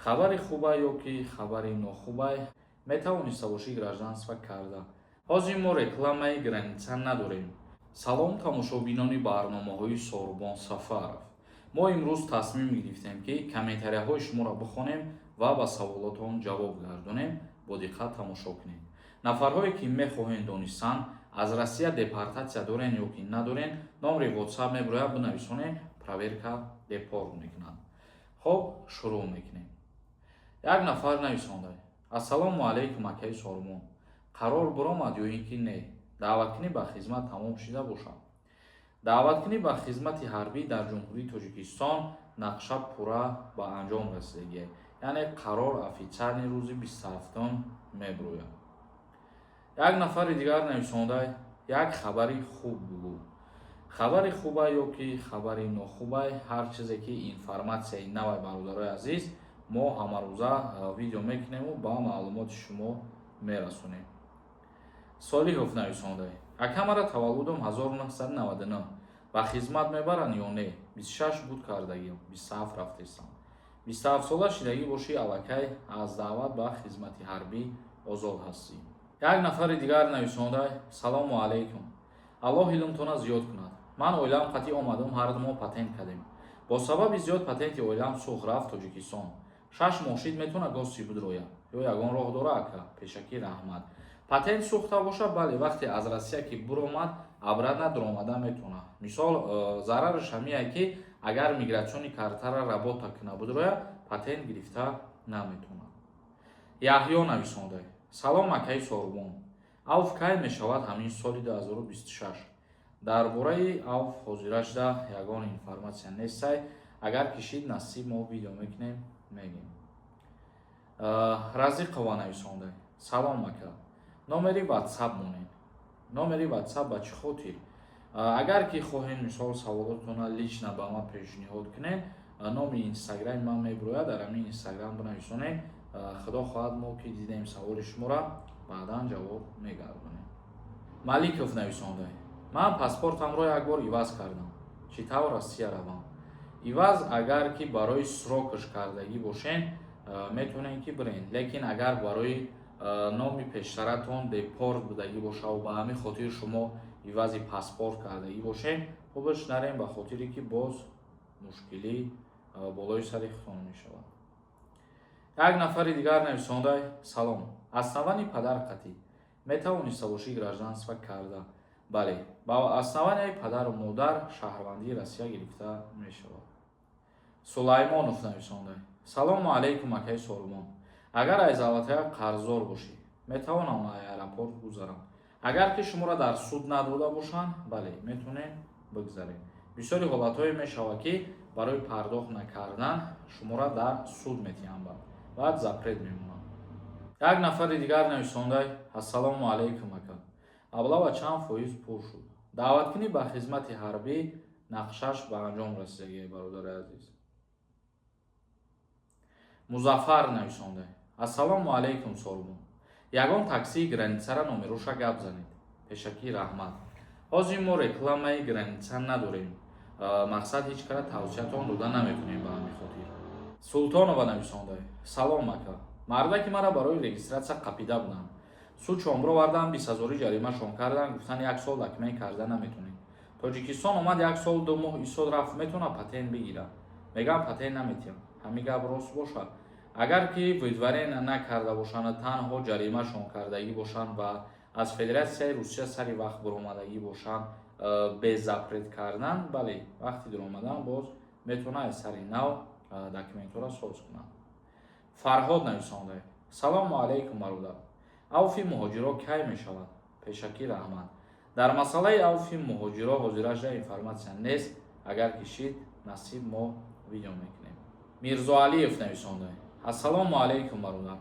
Хабари хубай ё ки хабари нохубай метавонӣ савоши гражданства карда. Ҳозир мо рекламаи граница надорем. Салом тамошобинони барномаҳои Сорбон Сафаров. Мо имрӯз тасмим гирифтем ки комментарияҳои шуморо бихонем ва ба саволотон ҷавоб гардонем. Бо диққат тамошо кунед. Нафарҳое ки мехоҳанд донистанд аз Россия депортатсия дорен ё ки надорен, номери WhatsApp мебирояд бинависонем, проверка депорт мекунад. Хоб, шурӯъ мекунем. Як нафар нависондай: Ассалому алайкум акаи Сормон. Қарор биромад ё ин ки не? Даъваткунӣ ба хизмат тамом шуда бошад. Даъваткунӣ ба хизмати ҳарбӣ дар ҷумҳурии Тоҷикистон нақша пурра ба анҷом расидагист. Яъне қарор офитсиални рӯзи 27 мебирояд. Як нафари дигар нависондай: як хабари хуб бугӯ. Хабари хубай ё ки хабари нохубай, ҳар чизе ки информатсияи навай бародарои азиз, мо ҳамарӯза видео мекунему ба маълумоти шумо мерасонем. Солиҳов нависондай: акамара таваллудум 1999. Ба хизмат мебаранд ё не? 26 буд кардагим, 27 рафтестам. 27 сола шидагӣ бошӣ, аллакай аз даъват ба хизмати ҳарбӣ озод ҳастӣ. Як нафари дигар нависондай: салому алайкум. Аллоҳ илмтона зиёд кунад. Ман оилаам қатъӣ омадум, ҳар мо патент кардем. Бо сабаби зиёд патенти оилаам сух рафт Тоҷикистон. 6 мошин метавона гости бидроя. Ё ягон роҳ дора ака? Пешакӣ раҳмат. Патент сухта боша, бале, вақте аз Россия ки биромад, обратно даромада метавона. Мисол, зарараш ҳамие ки агар мигратсиони картара работа куна бидроя, патент гирифта наметавонад. Яҳё нависондай: салом акаи Сорбон. Авф кай мешавад ҳамин соли 2026? Дар бораи авф ҳозира шуда ягон информатсия нестай. Агар кишид насиб мо видео мекунем, мегем. Разиқова нависондай: салом ака. Номери WhatsApp монед. Номери WhatsApp ба чӣ хотир? Агар ки хоҳем мисол саволотона лично ба ман пешниҳод кунед, номи инстаграми ман мебирояд, дар ҳамин инстаграм бинависонед. Худо хоҳад мо ки дидем саволи шуморо, баъдан ҷавоб мегардонем. Маликов нависондай: ман паспортамро як бор иваз кардам. Чӣ тавр Россия равам? Иваз агар ки барои срокаш кардагӣ бошен, метавонем ки бирен. Лекин агар барои номи пештаратон депорт будагӣ боша ва ба ҳамин хотир шумо ивази паспорт кардагӣ бошен, хубаш нарем, ба хотире ки боз мушкилӣ болои сари хутон мешавад. Як нафари дигар нависондай: салом. Аснавани падар қатӣ метавониста бошӣ гражданства карда? Бале, ба аснаванияи падару модар шаҳрвандии Россия гирифта мешавад. Сулаймонов нависондай: салому алайкум акаи Сормон. Агар аз аллатая қарздор бошӣ, метавонам аэропорт гузарам? Агар ки шуморо дар суд надода бошанд, бале, метавонем бигзарем. Бисёри ҳолатҳое мешавад ки барои пардохт накардан шуморо дар суд метиҳанд, баъд запрет мемонад. Як нафари дигар нависондай: ассалому алайкум ака. Маблаға чанд фоиз пур шуд? Даъваткунӣ ба хизмати ҳарбӣ нақшаш ба анҷом расидагист, бародари азиз. Музаффар нависондай: ассалому алайкум Сорбон. Ягон таксии границара номероша гап занед. Пешакӣ раҳмат. Ҳозир мо рекламаи граница надорем. Мақсад ҳеҷ кара тавсиятон дода наметавонем ба ҳамин хотир. Султонова нависондай: салом ака. Мардаки мара барои регистратсия қапида буданд. Суд шомро вардан 20 000 ҷаримашон кардан, гуфтан 1 сол документ карда наметавонем. Тоҷикистон омад 1 сол 2 моҳ истод рафт, метавона патент бигирад. Мегам патент наметиҳам. Ҳамин гап рост бошад? Агар ки видварен накарда бошанд, танҳо ҷаримашон кардагӣ бошанд ва аз Федератсияи Русия сари вақт биромадагӣ бошанд, без запрет кардан, бале, вақти диромадан боз метавона аз сари нав документҳоро соз кунад. Фарҳод нависондай: салому алайкум бародар. Авфи муҳоҷиро кай мешавад? Пешакӣ раҳмат. Дар масъалаи авфи муҳоҷиро ҳозира шуда информатсия нест. Агар кишид насиб мо видео мекунем. Мирзоалиев нависондай: ассалому алайкум бародар.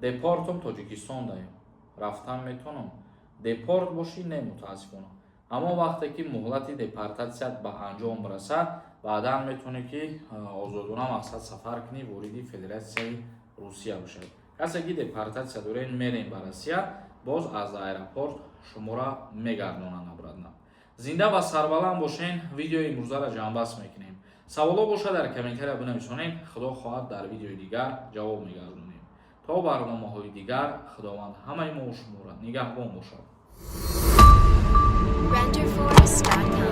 Депортум Тоҷикистон даем. Рафтан метавонам? Депорт бошӣ не мутаассифона. Аммо вақте ки муҳлати депортатсият ба анҷом расад, баъдан метавонӣ ки озодона мақсад сафар кунӣ, вориди Федератсияи Русия бошад. Касе ки депортатсия дорен, мерем ба Россия, боз аз аэропорт шуморо мегардонанд обратно. Зинда ва сарбаланд бошен. Видеои имрӯзаро ҷамъбаст мекунем. саволо бошад дар комментария бинависонед. Худо хоҳад дар видеои дигар ҷавоб мегардонем. То барномаҳои дигар худованд ҳамаи мо шуморо нигаҳбон бошад. renderforest.com